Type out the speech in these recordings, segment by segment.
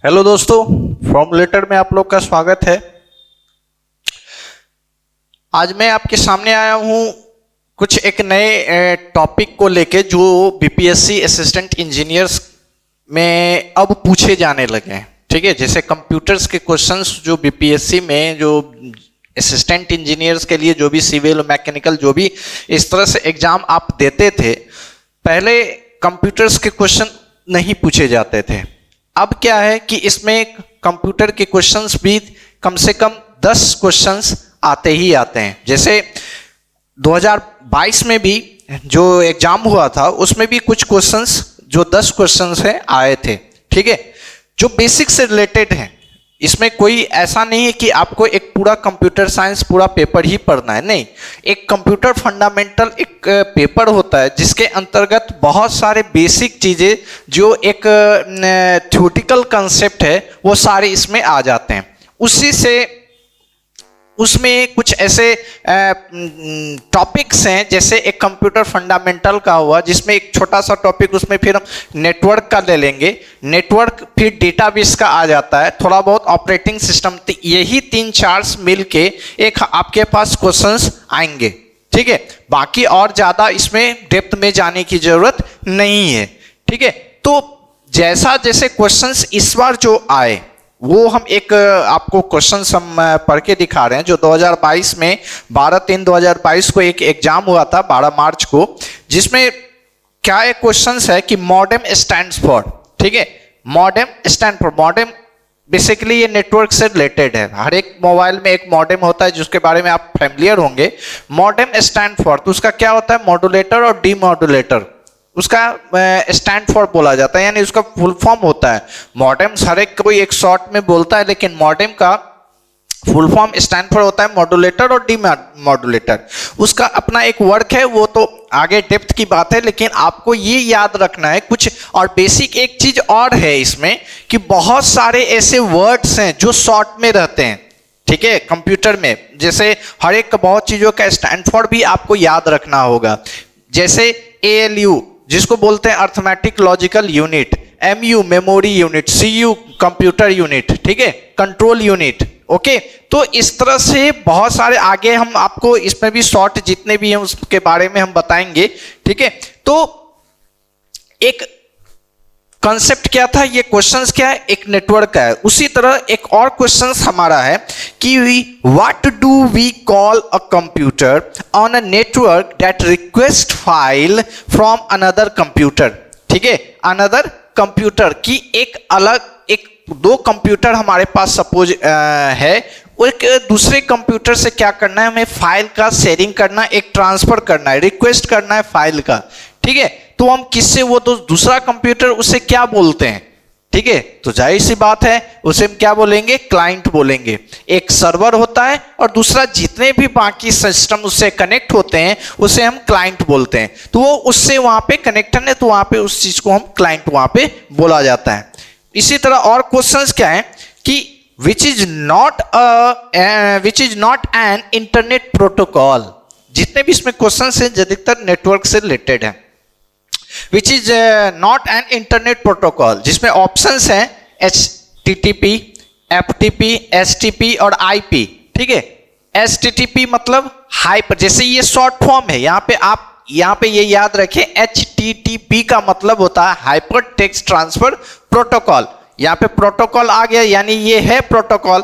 Hello दोस्तों, फॉर्मूलेटर में आप लोग का स्वागत है। आज मैं आपके सामने आया हूं कुछ एक नए टॉपिक को लेके जो बीपीएससी असिस्टेंट इंजीनियर्स में अब पूछे जाने लगे हैं। ठीक है, जैसे कंप्यूटर्स के क्वेश्चंस जो बीपीएससी में जो असिस्टेंट इंजीनियर्स के लिए जो भी सिविल मैकेनिकल जो भी इस तरह से एग्जाम आप देते थे, पहले कंप्यूटर्स के क्वेश्चन नहीं पूछे जाते थे। अब क्या है कि इसमें कंप्यूटर के क्वेश्चंस भी कम से कम 10 क्वेश्चंस आते ही आते हैं। जैसे 2022 में भी जो एग्जाम हुआ था उसमें भी कुछ क्वेश्चंस जो 10 क्वेश्चंस हैं आए थे। ठीक है, जो बेसिक से रिलेटेड हैं। इसमें कोई ऐसा नहीं है कि आपको एक पूरा कंप्यूटर साइंस पूरा पेपर ही पढ़ना है, नहीं। एक कंप्यूटर फंडामेंटल एक पेपर होता है जिसके अंतर्गत बहुत सारे बेसिक चीज़ें जो एक थ्योरेटिकल कंसेप्ट है वो सारे इसमें आ जाते हैं। उसी से उसमें कुछ ऐसे टॉपिक्स हैं, जैसे एक कंप्यूटर फंडामेंटल का हुआ जिसमें एक छोटा सा टॉपिक, उसमें फिर हम नेटवर्क का ले लेंगे, नेटवर्क फिर डेटाबेस का आ जाता है, थोड़ा बहुत ऑपरेटिंग सिस्टम। यही 3-4 मिल के एक आपके पास क्वेश्चंस आएंगे। ठीक है, बाकी और ज़्यादा इसमें डेप्थ में जाने की जरूरत नहीं है। ठीक है, तो जैसा जैसे क्वेश्चंस इस बार जो आए वो हम एक आपको क्वेश्चन हम पढ़ के दिखा रहे हैं। जो 2022 में 12/3/2022 को एक एग्जाम हुआ था 12 मार्च को, जिसमें क्या एक क्वेश्चन है कि मॉडेम स्टैंड्स फॉर। ठीक है, modem stand for, modem basically ये नेटवर्क से रिलेटेड है। हर एक मोबाइल में एक मॉडेम होता है जिसके बारे में आप फैमिलियर होंगे। मॉडेम स्टैंड फॉर, तो उसका क्या होता है, मॉड्यूलेटर और डीमॉड्यूलेटर, उसका स्टैंड फॉर बोला जाता है, यानी उसका फुल फॉर्म होता है। मॉडेम हर एक कोई एक शॉर्ट में बोलता है, लेकिन मॉडेम का फुल फॉर्म स्टैंड फॉर होता है मॉड्यूलेटर और डीमॉड्यूलेटर। उसका अपना एक वर्क है, वो तो आगे डेप्थ की बात है, लेकिन आपको ये याद रखना है कुछ। और बेसिक एक चीज और है इसमें कि बहुत सारे ऐसे वर्ड्स हैं जो शॉर्ट में रहते हैं। ठीक है, कंप्यूटर में जैसे हर एक बहुत चीजों का स्टैंड फॉर भी आपको याद रखना होगा। जैसे ALU जिसको बोलते हैं arithmetic logical unit, MU memory unit, CU computer unit, ठीक है, कंट्रोल यूनिट। ओके, तो इस तरह से बहुत सारे आगे हम आपको इसमें भी शॉर्ट जितने भी हैं उसके बारे में हम बताएंगे। ठीक है, तो एक कॉन्सेप्ट क्या था, ये क्वेश्चंस क्या है, एक नेटवर्क का है। उसी तरह एक और क्वेश्चंस हमारा है कि what do we call a computer on a network that request file from another computer. ठीक है, अनदर कंप्यूटर की एक अलग एक दो कंप्यूटर हमारे पास सपोज है, एक दूसरे कंप्यूटर से क्या करना है, हमें फाइल का शेयरिंग करना, एक ट्रांसफर करना है, रिक्वेस्ट करना है फाइल का। ठीक है, तो हम किससे, वो तो दूसरा कंप्यूटर, उसे क्या बोलते हैं। ठीक है, तो जाहिर सी बात है उसे हम क्या बोलेंगे, क्लाइंट बोलेंगे। एक सर्वर होता है और दूसरा जितने भी बाकी सिस्टम उससे कनेक्ट होते हैं उसे हम क्लाइंट बोलते हैं। तो वो उससे वहां पे कनेक्शन है, तो वहां पे उस चीज को हम क्लाइंट वहां पे बोला जाता है। इसी तरह और क्वेश्चंस क्या है कि which is not an internet protocol. जितने भी इसमें क्वेश्चंस हैं अधिकतर नेटवर्क से रिलेटेड है। Which is not an internet protocol, जिसमें ऑप्शंस हैं HTTP, FTP, STP और IP। ठीक है, HTTP मतलब हाइपर, जैसे ये शॉर्ट फॉर्म है, यहाँ पे आप ये याद रखें, HTTP का मतलब होता है हाइपर टेक्स्ट ट्रांसफर प्रोटोकॉल। यहाँ पे प्रोटोकॉल आ गया, यानी ये है protocol.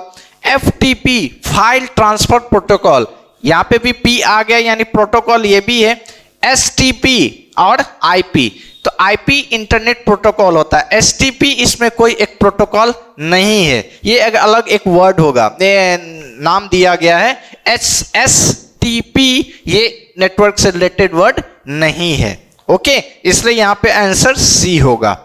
FTP file transfer protocol, यहाँ पे भी P आ गया, यानी प्रोटोकॉल ये भी है। STP और IP, तो IP इंटरनेट प्रोटोकॉल होता है। STP इसमें कोई एक प्रोटोकॉल नहीं है, ये एक अलग एक वर्ड होगा, ये नाम दिया गया है। STP ये नेटवर्क से रिलेटेड वर्ड नहीं है। ओके, इसलिए यहां पे आंसर C होगा।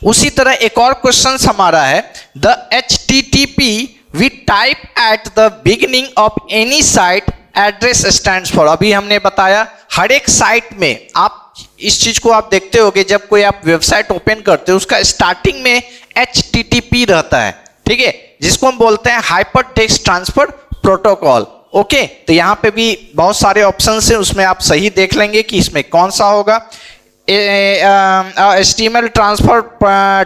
उसी तरह एक और क्वेश्चन हमारा है, the HTTP we type at the beginning of any site address stands for. अभी हमने बताया हर एक साइट में आप इस चीज को आप देखते होगे, जब कोई आप वेबसाइट ओपन करते हो उसका स्टार्टिंग में HTTP रहता है। ठीक है, जिसको हम बोलते हैं hyper text transfer protocol. Okay, तो यहाँ पे भी बहुत सारे ऑप्शन हैं, उसमें आप सही देख लेंगे कि इसमें कौन सा होगा। HTML transfer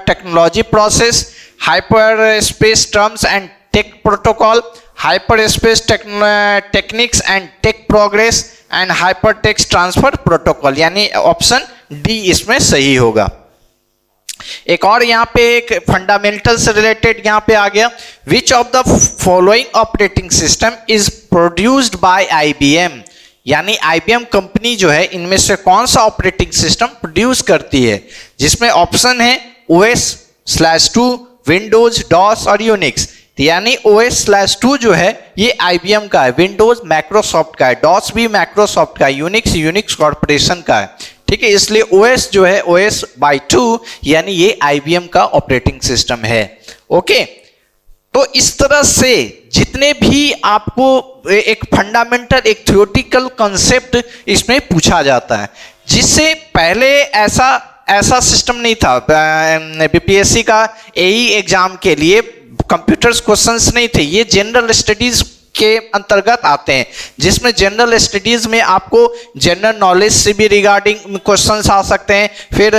technology process, hyper space terms and tech protocol, hyper space techniques and tech progress and hyper text transfer protocol, यानी ऑप्शन डी इसमें सही होगा। एक और यहाँ पे एक फंडामेंटल से रिलेटेड यहाँ पे आ गया, which of the following operating system is produced by IBM, यानी आईबीएम कंपनी जो है इनमें से कौन सा ऑपरेटिंग सिस्टम प्रोड्यूस करती है, जिसमें ऑप्शन है OS/2, विंडोज, डॉस और यूनिक्स। यानी OS/2 जो है ये आईबीएम का है, विंडोज माइक्रोसॉफ्ट का है, डॉस भी माइक्रोसॉफ्ट का है, यूनिक्स कॉर्पोरेशन का है, ठीक है। इसलिए OS जो है OS/2 यानी ये आईबीएम का ऑपरेटिंग सिस्टम है। ओके, तो इस तरह से जितने भी आपको एक फंडामेंटल, एक थ्योरेटिकल कॉन्सेप्ट इसमें पूछा जाता है, जिससे पहले ऐसा सिस्टम नहीं था। बीपीएससी का एई एग्जाम के लिए कंप्यूटर्स क्वेश्चंस नहीं थे, ये जनरल स्टडीज के अंतर्गत आते हैं, जिसमें जनरल स्टडीज में आपको जनरल नॉलेज से भी रिगार्डिंग क्वेश्चंस आ सकते हैं, फिर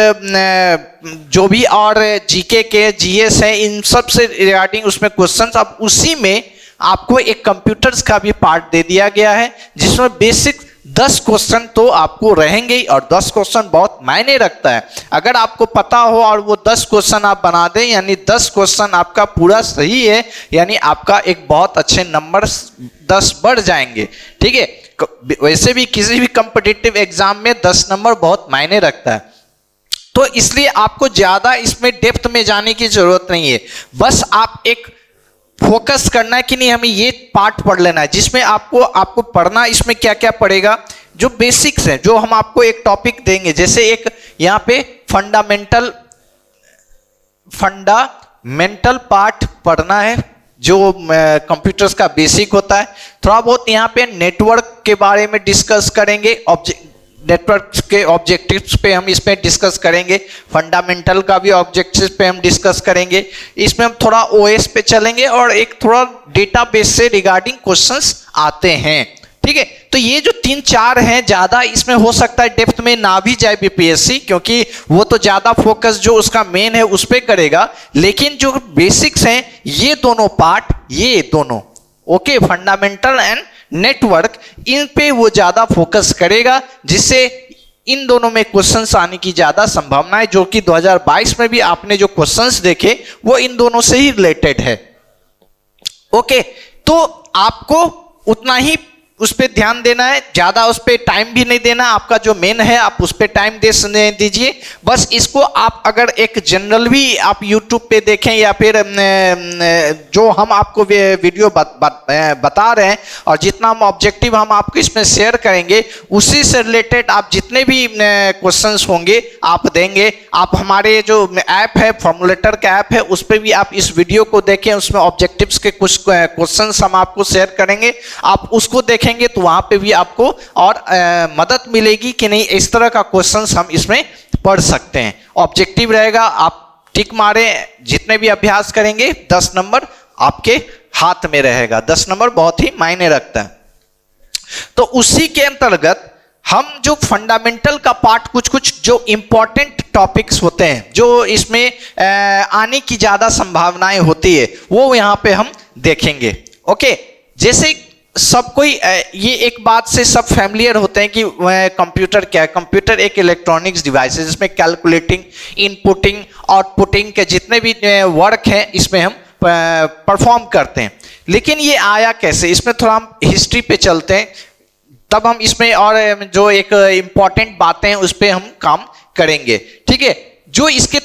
जो भी और जीके के जीएस है इन सब से रिगार्डिंग उसमें क्वेश्चंस। अब उसी में आपको एक कंप्यूटर्स का भी पार्ट दे दिया गया है, जिसमें बेसिक 10 क्वेश्चन तो आपको रहेंगे ही, और 10 क्वेश्चन बहुत मायने रखता है। अगर आपको पता हो और वो 10 क्वेश्चन आप बना दें, यानी 10 क्वेश्चन आपका पूरा सही है, यानी आपका एक बहुत अच्छे नंबर 10 बढ़ जाएंगे, ठीक है। वैसे भी किसी भी कॉम्पिटिटिव एग्जाम में 10 नंबर बहुत मायने रखता है, तो इसलिए आपको ज्यादा इसमें डेप्थ में जाने की जरूरत नहीं है। बस आप एक फोकस करना है कि नहीं हमें ये पार्ट पढ़ लेना है, जिसमें आपको पढ़ना इसमें क्या क्या पड़ेगा, जो बेसिक्स है, जो हम आपको एक टॉपिक देंगे। जैसे एक यहाँ पे फंडामेंटल पार्ट पढ़ना है, जो कंप्यूटर्स का बेसिक होता है। थोड़ा बहुत यहाँ पे नेटवर्क के बारे में डिस्कस करेंगे, नेटवर्क के ऑब्जेक्टिव्स पे हम इसमें डिस्कस करेंगे, फंडामेंटल का भी ऑब्जेक्टिव्स पे हम डिस्कस करेंगे। इसमें हम थोड़ा ओएस पे चलेंगे और एक थोड़ा डेटाबेस से रिगार्डिंग क्वेश्चंस आते हैं, ठीक है। तो ये जो 3-4 हैं, ज्यादा इसमें हो सकता है डेप्थ में ना भी जाए बीपीएससी, क्योंकि वो तो ज्यादा फोकस जो उसका मेन है उस पे करेगा, लेकिन जो बेसिक्स हैं ये दोनों पार्ट, ये दोनों ओके, फंडामेंटल एंड नेटवर्क, इन पे वो ज्यादा फोकस करेगा, जिससे इन दोनों में क्वेश्चंस आने की ज्यादा संभावना है, जो कि 2022 में भी आपने जो क्वेश्चंस देखे वो इन दोनों से ही रिलेटेड है। ओके, तो आपको उतना ही उस पर ध्यान देना है, ज्यादा उस पर टाइम भी नहीं देना। आपका जो मेन है आप उस पर टाइम दीजिए। बस इसको आप अगर एक जनरल भी आप यूट्यूब पे देखें, या फिर जो हम आपको वीडियो बता रहे हैं और जितना हम ऑब्जेक्टिव हम आपको इसमें शेयर करेंगे, उसी से रिलेटेड आप जितने भी क्वेश्चंस होंगे आप देंगे। आप हमारे जो ऐप है, फॉर्मुलेटर का ऐप है, उस पर भी आप इस वीडियो को देखें, उसमें ऑब्जेक्टिव्स के कुछ क्वेश्चंस हम आपको शेयर करेंगे, आप उसको देखें तो वहां पे भी आपको और मदद मिलेगी कि नहीं, इस तरह का क्वेश्चंस हम इसमें पढ़ सकते हैं। ऑब्जेक्टिव रहेगा, आप टिक मारे, जितने भी अभ्यास करेंगे 10 नंबर आपके हाथ में रहेगा। 10 नंबर बहुत ही मायने रखता है। तो उसी के अंतर्गत हम जो फंडामेंटल का पार्ट, कुछ जो इंपॉर्टेंट टॉपिक्स होते हैं, जो इसमें आने की ज्यादा संभावनाएं होती है, वो यहां पे हम देखेंगे। ओके, जैसे सब कोई ये एक बात से सब फैमिलियर होते हैं कि कंप्यूटर क्या है। कंप्यूटर एक इलेक्ट्रॉनिक्स डिवाइस है, जिसमें कैलकुलेटिंग, इनपुटिंग, आउटपुटिंग के जितने भी वर्क हैं इसमें हम परफॉर्म करते हैं। लेकिन ये आया कैसे, इसमें थोड़ा हम हिस्ट्री पे चलते हैं, तब हम इसमें और जो एक इम्पॉर्टेंट बातें हैं उस पर हम काम करेंगे, ठीक है। जो इसके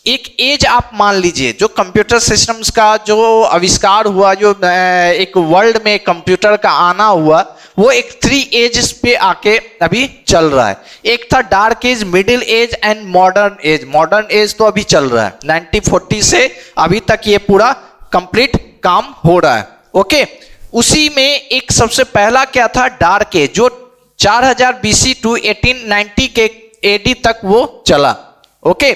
एक एज आप मान लीजिए, जो कंप्यूटर सिस्टम्स का जो आविष्कार हुआ, जो एक वर्ल्ड में कंप्यूटर का आना हुआ, वो एक 3 एजेस पे आके अभी चल रहा है। एक था dark age, middle age and modern age. Modern age तो अभी चल रहा है, 1940 से अभी तक ये पूरा कंप्लीट काम हो रहा है। ओके, उसी में एक सबसे पहला क्या था, डार्क एज, जो 4000 BC टू 1890 के AD तक वो चला। ओके,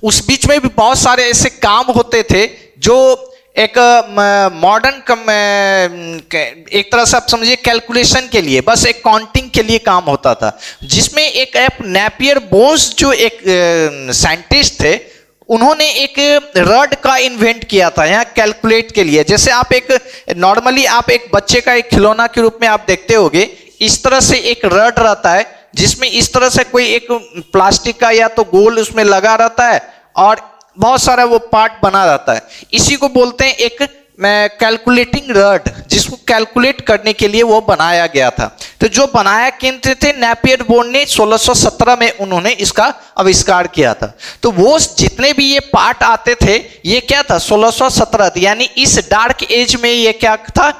उस बीच में भी बहुत सारे ऐसे काम होते थे जो एक मॉडर्न एक तरह से आप समझिए कैलकुलेशन के लिए, बस एक काउंटिंग के लिए काम होता था, जिसमें एक ऐप नेपियर बोन्स जो एक साइंटिस्ट थे, उन्होंने एक रड का इन्वेंट किया था यहाँ कैलकुलेट के लिए। जैसे आप एक नॉर्मली आप एक बच्चे का एक खिलौना के रूप में आप देखते होगे, इस तरह से एक रड रहता है जिसमें इस तरह से कोई एक प्लास्टिक का या तो गोल उसमें लगा रहता है और बहुत सारा वो पार्ट बना रहता है। इसी को बोलते हैं एक कैलकुलेटिंग रड, जिसको कैलकुलेट करने के लिए वो बनाया गया था। तो जो बनाया केंद्र थे नेपियर बोन ने 1617 में उन्होंने इसका आविष्कार किया था। तो वो जितने भी ये पार्ट आते थे ये क्या था 1617, यानी इस डार्क एज में ये क्या था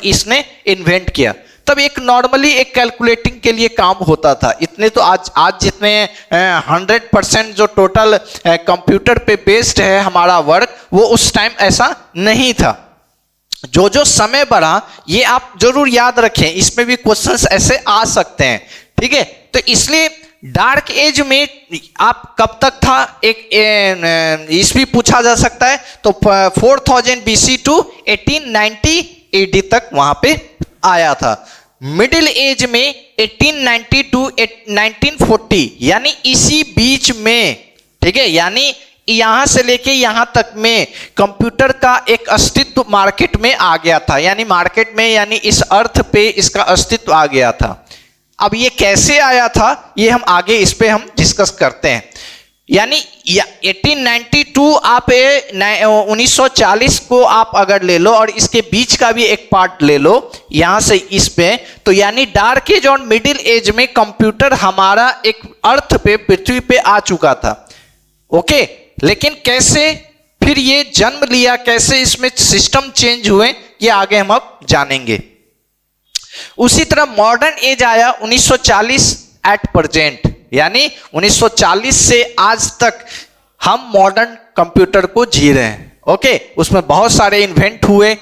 इसने इन्वेंट किया। तब एक नॉर्मली एक कैलकुलेटिंग के लिए काम होता था। इतने तो आज जितने 100% जो टोटल कंप्यूटर पे बेस्ड है हमारा वर्क, वो उस टाइम ऐसा नहीं था। जो जो समय बढ़ा ये आप जरूर याद रखें, इसमें भी क्वेश्चंस ऐसे आ सकते हैं, ठीक है। तो इसलिए डार्क एज में आप कब तक था, एक ईस्वी पूछा जा सकता है, तो 4000 BC टू 1890 AD तक वहां पे आया था। मिडिल एज में 1890 टू 1940, यानी इसी बीच में, ठीक है, यानी यहां से लेके यहां तक में कंप्यूटर का एक अस्तित्व मार्केट में आ गया था, यानी मार्केट में यानी इस अर्थ पे इसका अस्तित्व आ गया था। अब ये कैसे आया था ये हम आगे इस पे हम डिस्कस करते हैं। यानी 1892 आप 1940 को आप अगर ले लो और इसके बीच का भी एक पार्ट ले लो यहां से इस पे, तो यानी डार्क एज और मिडिल एज में कंप्यूटर हमारा एक अर्थ पे पृथ्वी पे आ चुका था। ओके, लेकिन कैसे फिर ये जन्म लिया, कैसे इसमें सिस्टम चेंज हुए, ये आगे हम अब जानेंगे। उसी तरह मॉडर्न एज आया 1940 एट प्रेजेंट, यानी 1940 से आज तक हम मॉडर्न कंप्यूटर को जी रहे हैं। ओके, उसमें बहुत सारे इन्वेंट हुए,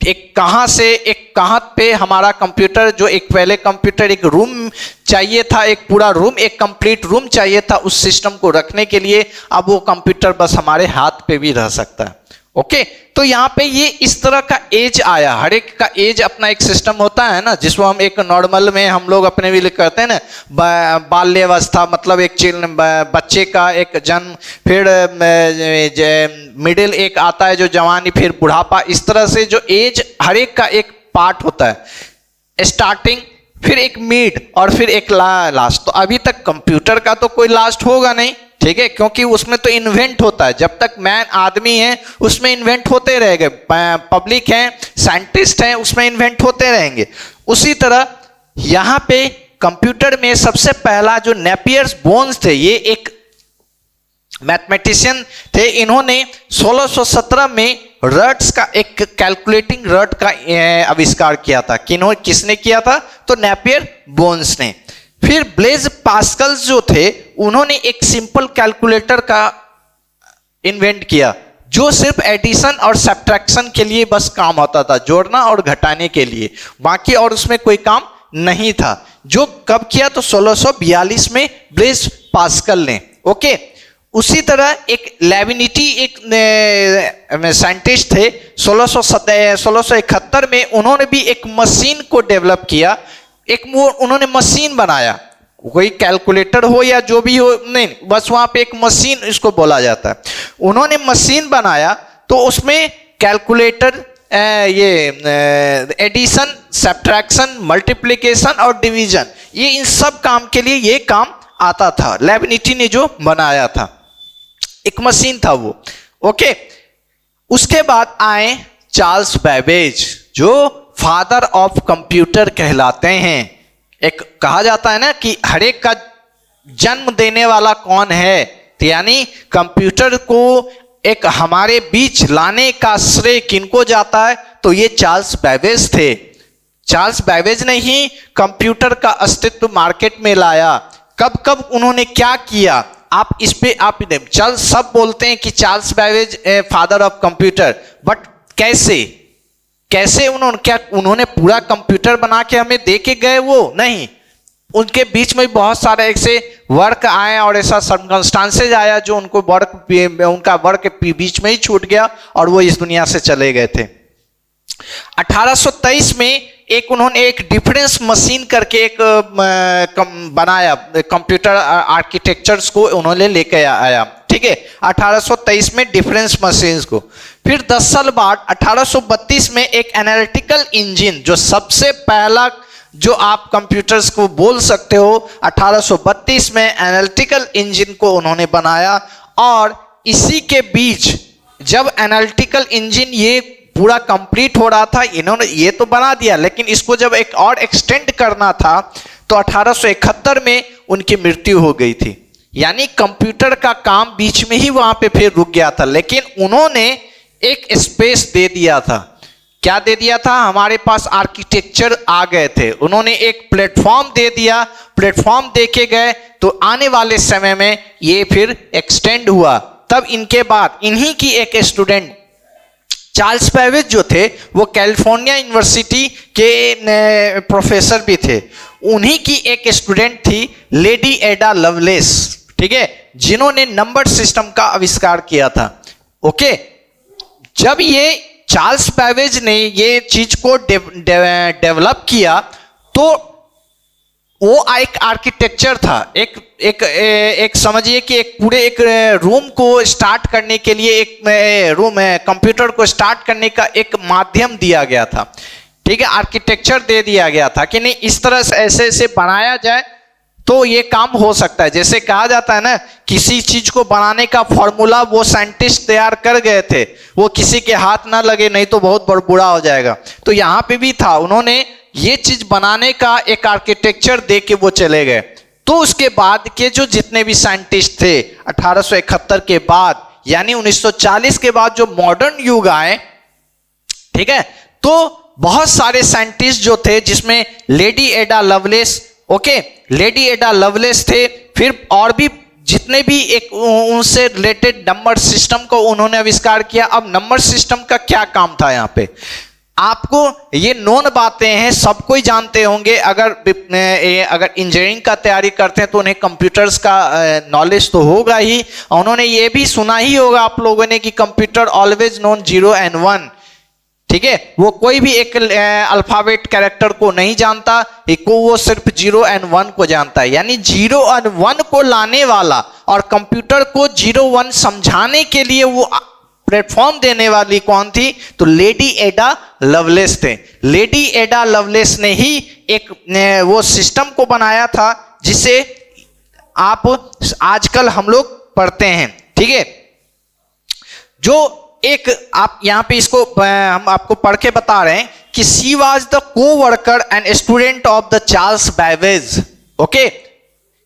एक कहां पे हमारा कंप्यूटर, जो एक पहले कंप्यूटर एक रूम चाहिए था, एक पूरा रूम, एक कंप्लीट रूम चाहिए था उस सिस्टम को रखने के लिए, अब वो कंप्यूटर बस हमारे हाथ पे भी रह सकता है। ओके, तो यहाँ पे ये इस तरह का एज आया। हर एक का एज अपना एक सिस्टम होता है ना, जिसको हम एक नॉर्मल में हम लोग अपने भी करते हैं ना, बाल्यावस्था मतलब एक बच्चे का एक जन्म, फिर मिडिल एक आता है जो जवानी, फिर बुढ़ापा, इस तरह से जो एज हर एक का एक पार्ट होता है, स्टार्टिंग, फिर एक मिड और फिर एक लास्ट। तो अभी तक कंप्यूटर का तो कोई लास्ट होगा नहीं, ठीक है, क्योंकि उसमें तो इन्वेंट होता है। जब तक मैन आदमी है उसमें इन्वेंट होते रहेंगे, पब्लिक है, साइंटिस्ट हैं, उसमें इन्वेंट होते रहेंगे। उसी तरह यहां पे कंप्यूटर में सबसे पहला जो नेपियर्स बोन्स थे, ये एक मैथमेटिशियन थे, इन्होंने 1617 में रड्स का एक कैलकुलेटिंग रड का आविष्कार किया था। किसने किया था, तो नेपियर बोन्स ने। फिर ब्लेज पास्कल जो थे उन्होंने एक सिंपल कैलकुलेटर का इन्वेंट किया, जो सिर्फ एडिशन और सब्ट्रैक्शन के लिए बस काम होता था, जोड़ना और घटाने के लिए, बाकी और उसमें कोई काम नहीं था। जो कब किया, तो 1642 में ब्लेज पास्कल ने। ओके, उसी तरह एक लेविनिटी एक साइंटिस्ट थे, 1671 में उन्होंने भी एक मशीन को डेवलप किया, एक उन्होंने मशीन बनाया, कोई कैलकुलेटर हो या जो भी हो, नहीं, बस वहां पे एक मशीन इसको बोला जाता है। उन्होंने मशीन बनाया, तो उसमें कैलकुलेटर ये एडिशन, सब्ट्रैक्शन, मल्टीप्लिकेशन और डिवीजन, ये इन सब काम के लिए ये काम आता था। लेविनिटी ने जो बनाया था, एक मशीन था वो। ओके, उसके बाद आए चार्ल्स बैबेज, जो फादर ऑफ कंप्यूटर कहलाते हैं। एक कहा जाता है ना कि हर एक का जन्म देने वाला कौन है, तो यानी कंप्यूटर को एक हमारे बीच लाने का श्रेय किनको जाता है, तो ये चार्ल्स बैबेज थे। चार्ल्स बैबेज ने ही कंप्यूटर का अस्तित्व मार्केट में लाया। कब कब उन्होंने क्या किया, आप इस पे आप चल सब बोलते हैं कि Charles Babbage father of computer, but कैसे उन्होंने पूरा कंप्यूटर बना के हमें दे के गए, वो नहीं, उनके बीच में बहुत सारे ऐसे वर्क आए और ऐसा सर्कमस्टांसेज आया जो उनका वर्क बीच में ही छूट गया और वो इस दुनिया से चले गए थे। 1823 में एक उन्होंने एक डिफरेंस मशीन करके एक बनाया, कंप्यूटर आर्किटेक्चर्स को उन्होंने लेके आया, ठीक है, 1823 में डिफरेंस मशीन्स को। फिर 10 साल बाद 1832 में एक एनालिटिकल इंजन, जो सबसे पहला जो आप कंप्यूटर्स को बोल सकते हो, 1832 में एनालिटिकल इंजन को उन्होंने बनाया। और इसी के बीच जब एनालिटिकल इंजन ये पूरा कंप्लीट हो रहा था, इन्होंने ये तो बना दिया, लेकिन इसको जब एक और एक्सटेंड करना था तो 1871 में उनकी मृत्यु हो गई थी। यानी कंप्यूटर का काम बीच में ही वहां पे फिर रुक गया था, लेकिन उन्होंने एक स्पेस दे दिया था। क्या दे दिया था? हमारे पास आर्किटेक्चर आ गए थे, उन्होंने एक प्लेटफॉर्म दे दिया, प्लेटफॉर्म देके गए, तो आने वाले समय में ये फिर एक्सटेंड हुआ। तब इनके बाद इन्हीं की एक स्टूडेंट चार्ल्स बेबेज जो थे, वो कैलिफोर्निया यूनिवर्सिटी के प्रोफेसर भी थे, उन्हीं की एक स्टूडेंट थी लेडी एडा लवलेस, ठीक है, जिन्होंने नंबर सिस्टम का आविष्कार किया था। ओके, जब ये चार्ल्स बेबेज ने ये चीज को डेवलप किया तो वो एक आर्किटेक्चर था, एक समझिए कि एक पूरे एक रूम को स्टार्ट करने के लिए, एक रूम कंप्यूटर को स्टार्ट करने का एक माध्यम दिया गया था, ठीक है, आर्किटेक्चर दे दिया गया था कि नहीं इस तरह से ऐसे ऐसे बनाया जाए तो ये काम हो सकता है। जैसे कहा जाता है ना, किसी चीज को बनाने का फॉर्मूला वो साइंटिस्ट तैयार कर गए थे, वो किसी के हाथ ना लगे, नहीं तो बहुत बुरा हो जाएगा। तो यहाँ पे भी था, उन्होंने ये चीज बनाने का एक आर्किटेक्चर दे के वो चले गए। तो उसके बाद के जो जितने भी साइंटिस्ट थे 1871 के बाद, यानी 1940 के बाद जो मॉडर्न युग आए, ठीक है, तो बहुत सारे साइंटिस्ट जो थे, जिसमें लेडी एडा लवलेस, ओके, लेडी एडा लवलेस थे, फिर और भी जितने भी एक उनसे रिलेटेड नंबर सिस्टम को उन्होंने आविष्कार किया। अब नंबर सिस्टम का क्या काम था यहाँ पे, आपको ये नोन बातें हैं, सब कोई जानते होंगे। अगर इंजीनियरिंग का तैयारी करते हैं तो उन्हें कंप्यूटर्स का नॉलेज तो होगा ही। उन्होंने ये भी सुना ही होगा आप लोगों ने कि कंप्यूटर ऑलवेज नोन 0 and 1, ठीक है, वो कोई भी एक अल्फाबेट कैरेक्टर को नहीं जानता, वो सिर्फ 0 and 1 को जानता है। यानी 0 and 1 को लाने वाला और कंप्यूटर को 0-1 समझाने के लिए वो प्लेटफॉर्म देने वाली कौन थी? तो लेडी एडा लवलेस थे। लेडी एडा लवलेस ने ही एक वो सिस्टम को बनाया था जिसे आप आजकल हम लोग पढ़ते हैं, ठीक है, जो एक आप यहां पे इसको हम आपको पढ़ के बता रहे हैं कि she was the co-worker and student of the Charles Babbage. Okay,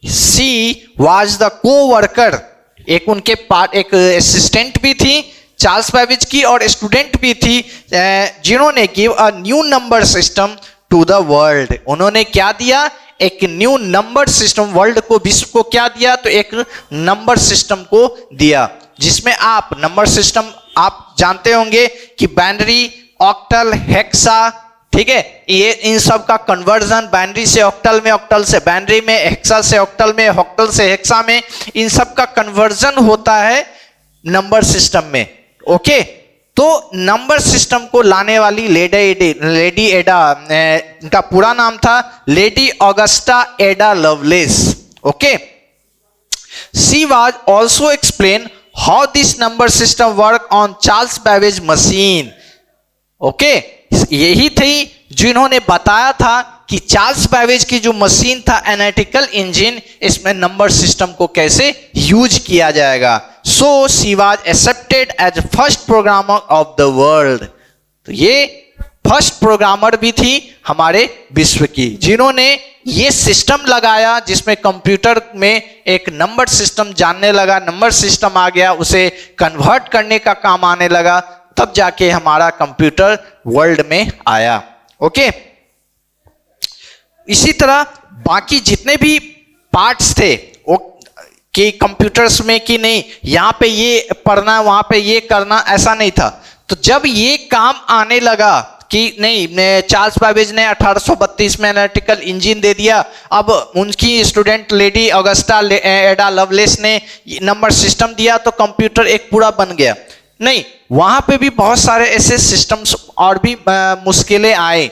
she was the co-worker, एक उनके पार्ट एक असिस्टेंट भी थी चार्ल्स बेबेज की और स्टूडेंट भी थी, जिन्होंने give a new number system to the world. उन्होंने क्या दिया? एक न्यू नंबर सिस्टम, वर्ल्ड को, विश्व को क्या दिया? तो एक नंबर सिस्टम को दिया, जिसमें आप नंबर सिस्टम आप जानते होंगे कि बाइनरी, ऑक्टल, हेक्सा, ठीक है, ये इन सब का कन्वर्जन बाइनरी से ऑक्टल में, ऑक्टल से बाइनरी में, हेक्सा से ऑक्टल में, ऑक्टल से हेक्सा में, इन सब का कन्वर्जन होता है नंबर सिस्टम में। ओके, तो नंबर सिस्टम को लाने वाली लेडी एडा, इनका पूरा नाम था lady Augusta Ada Lovelace. Okay, she was also explain how this number system work on Charles Babbage machine. Okay, यही थी जिन्होंने बताया था कि चार्ल्स बेबेज की जो मशीन था एनालिटिकल इंजन, इसमें नंबर सिस्टम को कैसे यूज किया जाएगा। So she was accepted as first programmer of the world. तो ये फर्स्ट प्रोग्रामर भी थी हमारे विश्व की, जिन्होंने ये सिस्टम लगाया जिसमें कंप्यूटर में एक नंबर सिस्टम जानने लगा, नंबर सिस्टम आ गया, उसे कन्वर्ट करने का काम आने लगा, तब जाके हमारा कंप्यूटर वर्ल्ड में आया। ओके, इसी तरह बाकी जितने भी पार्ट्स थे कि कंप्यूटर्स में कि नहीं यहाँ पे ये पढ़ना, वहां पे ये करना, ऐसा नहीं था। तो जब ये काम आने लगा कि नहीं, चार्ल्स बेबेज ने 1832 में एनालिटिकल इंजन दे दिया, अब उनकी student lady Augusta Ada Lovelace ने नंबर सिस्टम दिया, तो कंप्यूटर एक पूरा बन गया। नहीं, वहां पे भी बहुत सारे ऐसे सिस्टम्स और भी मुश्किलें आए।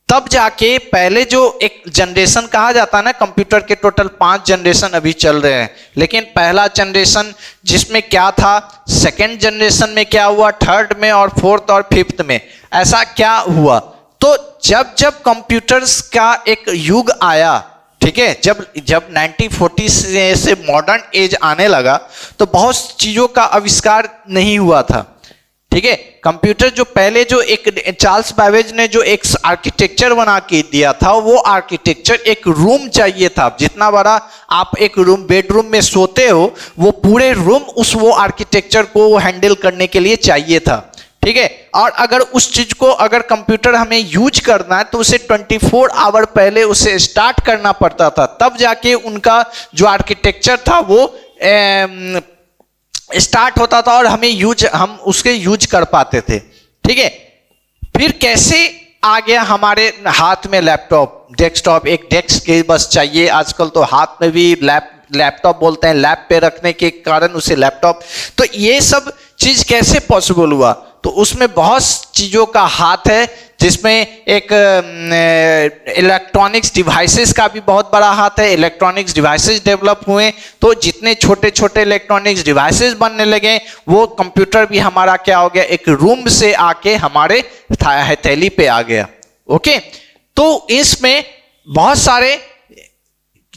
तब जाके पहले जो एक जनरेशन कहा जाता है ना, कंप्यूटर के टोटल 5 जनरेशन अभी चल रहे हैं, लेकिन पहला जनरेशन जिसमें क्या था, सेकेंड जनरेशन में क्या हुआ, थर्ड में और फोर्थ और फिफ्थ में ऐसा क्या हुआ। तो जब जब कंप्यूटर्स का एक युग आया, ठीक है, जब 1940 से मॉडर्न एज आने लगा तो बहुत चीजों का आविष्कार नहीं हुआ था, ठीक है। कंप्यूटर जो पहले जो एक चार्ल्स बैबेज ने जो एक आर्किटेक्चर बना के दिया था, वो आर्किटेक्चर एक रूम चाहिए था, जितना बड़ा आप एक रूम बेडरूम में सोते हो वो पूरे रूम उस वो आर्किटेक्चर को हैंडल करने के लिए चाहिए था, ठीक है। और अगर उस चीज को अगर कंप्यूटर हमें यूज करना है तो उसे 24 आवर पहले उसे स्टार्ट करना पड़ता था, तब जाके उनका जो आर्किटेक्चर था वो स्टार्ट होता था और हम उसके यूज कर पाते थे, ठीक है। फिर कैसे आ गया हमारे हाथ में लैपटॉप, डेस्कटॉप, एक डेस्क के बस चाहिए, आजकल तो हाथ में भी लैपटॉप बोलते हैं, लैप पे रखने के कारण उसे लैपटॉप। तो ये सब चीज कैसे पॉसिबल हुआ, तो उसमें बहुत चीजों का हाथ है, जिसमें एक इलेक्ट्रॉनिक्स डिवाइसेस का भी बहुत बड़ा हाथ है। इलेक्ट्रॉनिक्स डिवाइसेस डेवलप हुए तो जितने छोटे छोटे इलेक्ट्रॉनिक्स डिवाइसेस बनने लगे, वो कंप्यूटर भी हमारा क्या हो गया, एक रूम से आके हमारे हथेली पे आ गया, ओके। तो इसमें बहुत सारे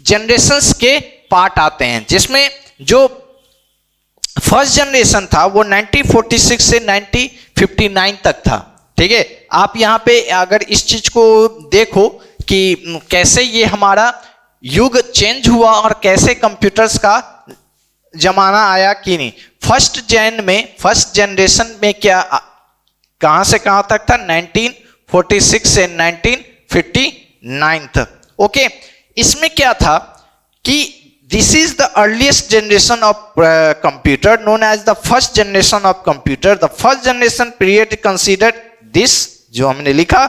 जनरेशंस के पार्ट आते हैं, जिसमें जो फर्स्ट जनरेशन था वो 1946 से 1959 तक था, ठीक है। आप यहाँ पे अगर इस चीज को देखो कि कैसे ये हमारा युग चेंज हुआ और कैसे कंप्यूटर्स का जमाना आया कि नहीं। फर्स्ट जनरेशन में क्या कहां से कहां तक था, 1946 से 1959 तक, ओके। इसमें क्या था कि this is the earliest generation of computer known as the first generation of computer. The first generation period considered this, जो हमने लिखा,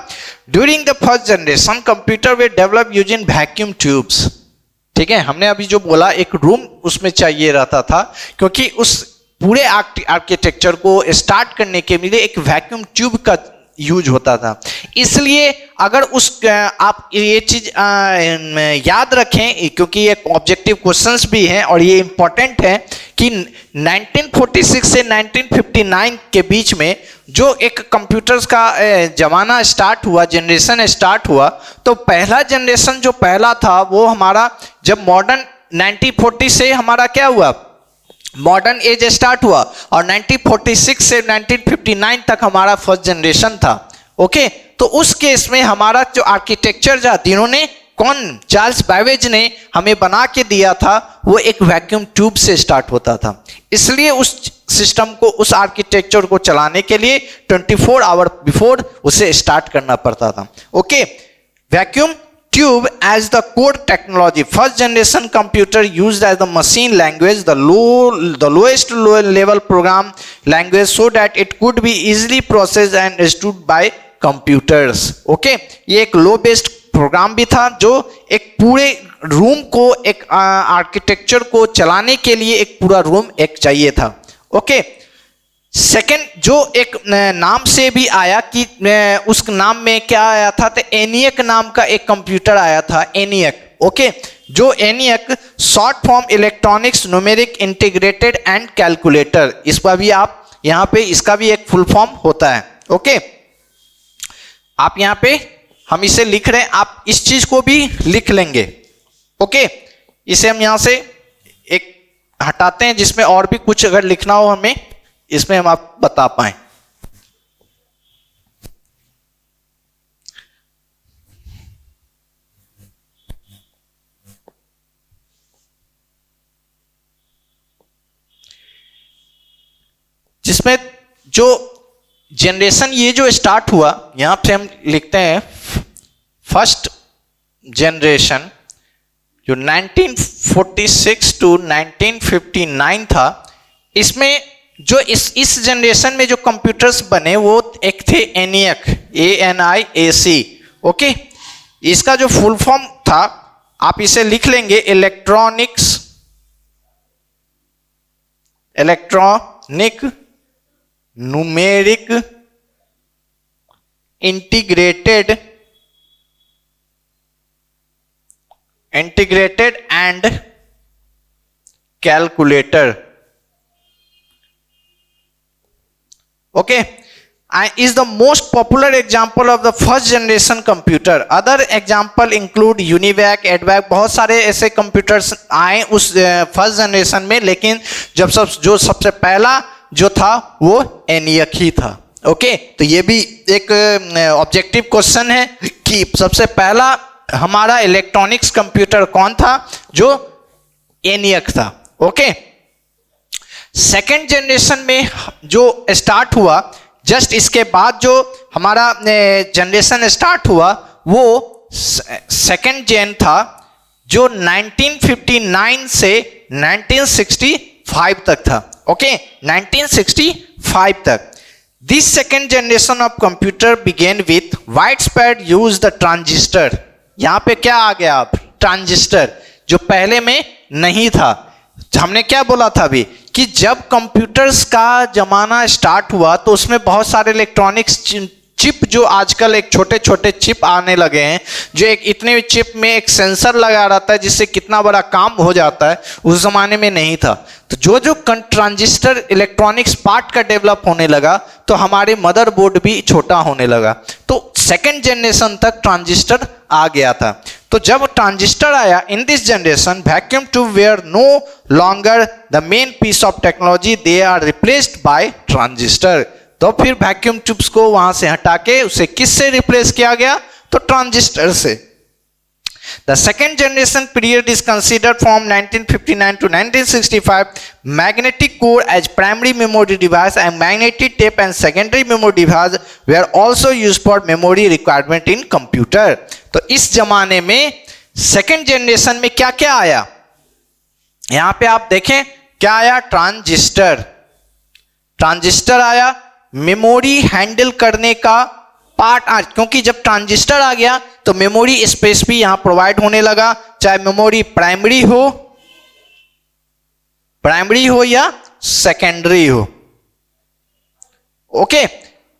during the first generation computer were developed using vacuum tubes, ठीक है। हमने अभी जो बोला एक रूम उसमें चाहिए रहता था, क्योंकि उस पूरे आर्किटेक्चर को स्टार्ट करने के लिए एक वैक्यूम ट्यूब का यूज होता था। इसलिए अगर आप ये चीज याद रखें, क्योंकि ये ऑब्जेक्टिव क्वेश्चंस भी हैं और ये इंपॉर्टेंट है कि 1946 से 1959 के बीच में जो एक कंप्यूटर्स का जमाना स्टार्ट हुआ, जनरेशन स्टार्ट हुआ, तो पहला जनरेशन जो पहला था वो हमारा जब मॉडर्न 1940 से हमारा क्या हुआ, मॉडर्न एज स्टार्ट हुआ और 1946 से 1959 तक हमारा फर्स्ट जनरेशन था, ओके। तो उस केस में हमारा जो आर्किटेक्चर था, जिन्होंने कौन, चार्ल्स बैबेज ने हमें बना के दिया था, वो एक वैक्यूम ट्यूब से स्टार्ट होता था। इसलिए उस सिस्टम को, उस आर्किटेक्चर को चलाने के लिए 24 आवर बिफोर उसे स्टार्ट करना पड़ता था, okay. Vacuum tube as the core technology. First generation computer used as the machine language, the lowest level program language, so that it could be easily processed and understood by computers, okay। ये एक लो based programme भी था, जो एक पूरे room को, एक architecture को चलाने के लिए एक पूरा रूम एक चाहिए था, ओके। सेकेंड जो एक नाम से भी आया कि उस नाम में क्या आया था, तो एनियक नाम का एक कंप्यूटर आया था, एनियक, ओके। जो ENIAC short form electronics numeric integrated and calculator, इस पर भी आप यहाँ पे इसका भी एक फुल फॉर्म होता है, ओके। आप यहाँ पे हम इसे लिख रहे हैं, आप इस चीज को भी लिख लेंगे, ओके। इसे हम यहाँ से एक हटाते हैं, जिसमें और भी कुछ अगर लिखना हो हमें, इसमें हम आप बता पाए। जिसमें जो जनरेशन ये जो स्टार्ट हुआ, यहां पे हम लिखते हैं फर्स्ट जनरेशन, जो 1946 टू 1959 था। इसमें जो इस जनरेशन में जो कंप्यूटर्स बने वो एक थे एनियक, ANIAC, ओके। इसका जो फुल फॉर्म था आप इसे लिख लेंगे, electronic numeric integrated integrated and calculator, okay, is the most popular example of the first generation computer. Other example include UNIVAC, EDVAC, बहुत सारे ऐसे कंप्यूटर्स आए उस फर्स्ट जनरेशन में, लेकिन जब जो सबसे पहला जो था वो ENIAC ही था। ओके, तो ये भी एक ऑब्जेक्टिव क्वेश्चन है कि सबसे पहला हमारा इलेक्ट्रॉनिक्स कंप्यूटर कौन था, जो ENIAC था। ओके, सेकेंड जनरेशन में जो स्टार्ट हुआ, जस्ट इसके बाद जो हमारा जनरेशन स्टार्ट हुआ वो सेकेंड जेन था, जो 1959 से 1965 तक था। ओके, 1965 तक। This second generation of computer began with widespread use the transistor. यहां पे क्या आ गया अब, ट्रांजिस्टर, जो पहले में नहीं था। हमने क्या बोला था अभी कि जब कंप्यूटर्स का जमाना स्टार्ट हुआ तो उसमें बहुत सारे इलेक्ट्रॉनिक्स चिप, जो आजकल एक छोटे छोटे चिप आने लगे हैं, जो एक इतने चिप में एक सेंसर लगा रहता है जिससे कितना बड़ा काम हो जाता है, उस जमाने में नहीं था। तो जो जो ट्रांजिस्टर इलेक्ट्रॉनिक्स पार्ट का डेवलप होने लगा तो हमारे मदरबोर्ड भी छोटा होने लगा। तो सेकेंड जनरेशन तक ट्रांजिस्टर आ गया था। तो जब ट्रांजिस्टर आया in this generation, vacuum tube were no longer the main piece of technology, they are replaced by transistor. तो फिर वैक्यूम ट्यूब्स को वहां से हटा के उसे किससे रिप्लेस किया गया, तो ट्रांजिस्टर से। The second generation period is considered from 1959 to 1965. Magnetic core as primary memory device and magnetic tape and secondary memory device were also used for memory requirement in computer. तो इस जमाने में second generation में क्या क्या आया, यहां पे आप देखें क्या आया, ट्रांजिस्टर, ट्रांजिस्टर आया, मेमोरी हैंडल करने का पार्ट आज, क्योंकि जब ट्रांजिस्टर आ गया तो मेमोरी स्पेस भी यहां प्रोवाइड होने लगा, चाहे मेमोरी प्राइमरी हो या सेकेंडरी हो। ओके,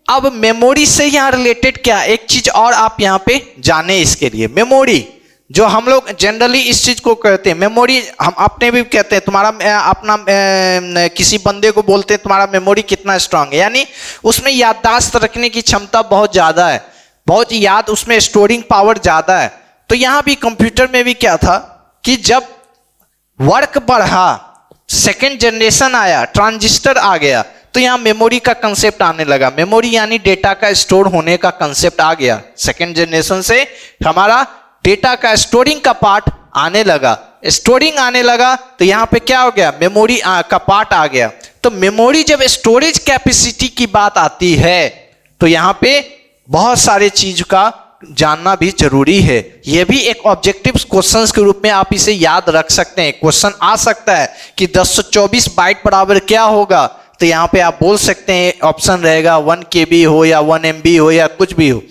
अब मेमोरी से यहां रिलेटेड क्या, एक चीज और आप यहां पे जाने, इसके लिए मेमोरी, जो हम लोग जनरली इस चीज को कहते हैं मेमोरी, हम अपने भी कहते हैं तुम्हारा अपना किसी बंदे को बोलते हैं तुम्हारा मेमोरी कितना स्ट्रांग है, यानी उसमें याददाश्त रखने की क्षमता बहुत ज्यादा है, बहुत याद, उसमें स्टोरिंग पावर ज्यादा है। तो यहां भी कंप्यूटर में भी क्या था कि जब वर्क बढ़ा, सेकेंड जनरेशन आया, ट्रांजिस्टर आ गया, तो यहां मेमोरी का कंसेप्ट आने लगा। मेमोरी यानी डेटा का स्टोर होने का कंसेप्ट आ गया। सेकेंड जनरेशन से हमारा डेटा का स्टोरिंग का पार्ट आने लगा, स्टोरिंग आने लगा, तो यहां पे क्या हो गया, मेमोरी का पार्ट आ गया। तो मेमोरी जब स्टोरेज कैपेसिटी की बात आती है तो यहां पे बहुत सारे चीज का जानना भी जरूरी है। यह भी एक ऑब्जेक्टिव क्वेश्चंस के रूप में आप इसे याद रख सकते हैं। क्वेश्चन आ सकता है कि 1024 बाइट बराबर क्या होगा, तो यहां पे आप बोल सकते हैं ऑप्शन रहेगा 1 KB हो या 1 MB हो या कुछ भी हो।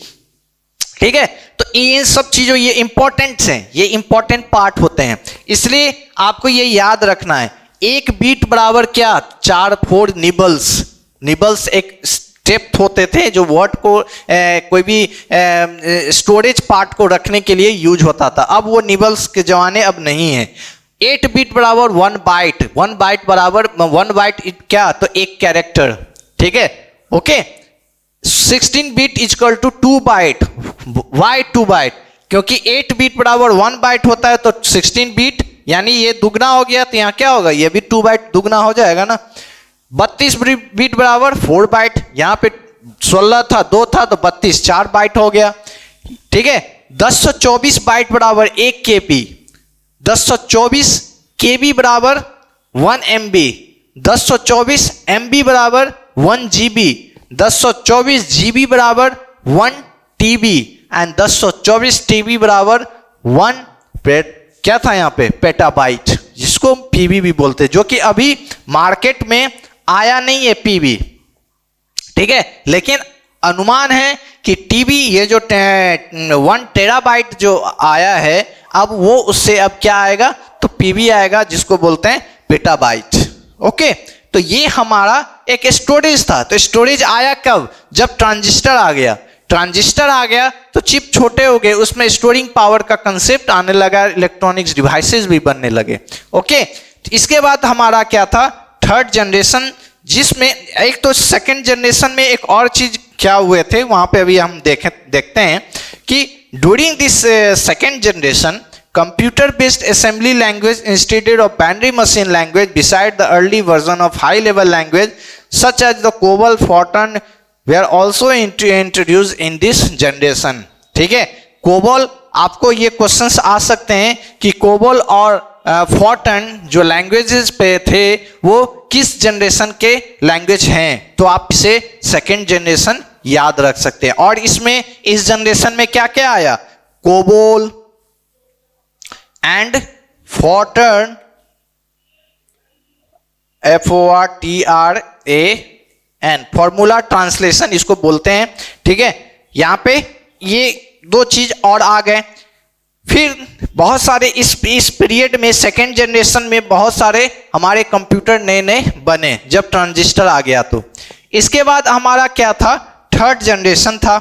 ठीक है, तो इन सब चीजों, ये इंपॉर्टेंट हैं, ये इंपॉर्टेंट पार्ट होते हैं, इसलिए आपको ये याद रखना है। एक बीट बराबर क्या, 4 निबल्स। निबल्स एक स्टेप होते थे जो वर्ड को कोई भी स्टोरेज पार्ट को रखने के लिए यूज होता था। अब वो निबल्स के जमाने अब नहीं है। 8 बीट बराबर 1 बाइट, 1 बाइट बराबर 1 बाइट क्या, तो एक कैरेक्टर। ठीक है, okay. 16 bit equal to 2 byte, why 2 byte, क्योंकि 8 बीट बराबर 1 बाइट होता है तो 16 बीट यानी ये दुगना हो गया, तो यहां क्या होगा, ये भी 2 बाइट दुगना हो जाएगा ना। 32 बीट बराबर 4 बाइट, यहां पे 16 था, 2 था, तो 32 4 बाइट हो गया। ठीक है, 1024 बाइट बराबर 1 KB, 1024 KB बराबर 1 MB, 1024 MB बराबर 1 GB, 1024 GB बराबर 1 TB एंड 1024 TB बराबर 1 क्या था यहां पे, पेटाबाइट, जिसको PB भी बोलते हैं, जो कि अभी मार्केट में आया नहीं है PB। ठीक है, लेकिन अनुमान है कि TB, ये जो 1 टेराबाइट जो आया है, अब वो उससे अब क्या आएगा, तो PB आएगा, जिसको बोलते हैं पेटाबाइट। ओके, तो ये हमारा एक स्टोरेज था। तो स्टोरेज आया कब, जब ट्रांजिस्टर आ गया। ट्रांजिस्टर आ गया तो चिप छोटे हो गए, उसमें स्टोरिंग पावर का कंसेप्ट आने लगा, इलेक्ट्रॉनिक्स डिवाइसेस भी बनने लगे। ओके, इसके बाद हमारा क्या था, थर्ड जनरेशन, जिसमें एक तो सेकंड जनरेशन में एक और चीज क्या हुए थे वहां पे अभी हम देखते हैं कि during this second generation computer based assembly language instead of binary machine language beside the early version of high level language such as the COBOL, Fortran were also introduced in this generation। ठीक है, COBOL, आपको ये questions आ सकते हैं कि COBOL और Fortran जो languages पे थे वो किस जनरेशन के लैंग्वेज हैं, तो आप इसे सेकेंड जनरेशन याद रख सकते हैं। और इसमें इस जनरेशन में क्या क्या आया, COBOL and Fortran, FORTRAN, formula translation इसको बोलते हैं। ठीक है, यहां पे ये दो चीज और आ गए। फिर बहुत सारे इस पीरियड में सेकेंड जनरेशन में बहुत सारे हमारे कंप्यूटर नए नए बने जब ट्रांजिस्टर आ गया। तो इसके बाद हमारा क्या था, थर्ड जनरेशन था।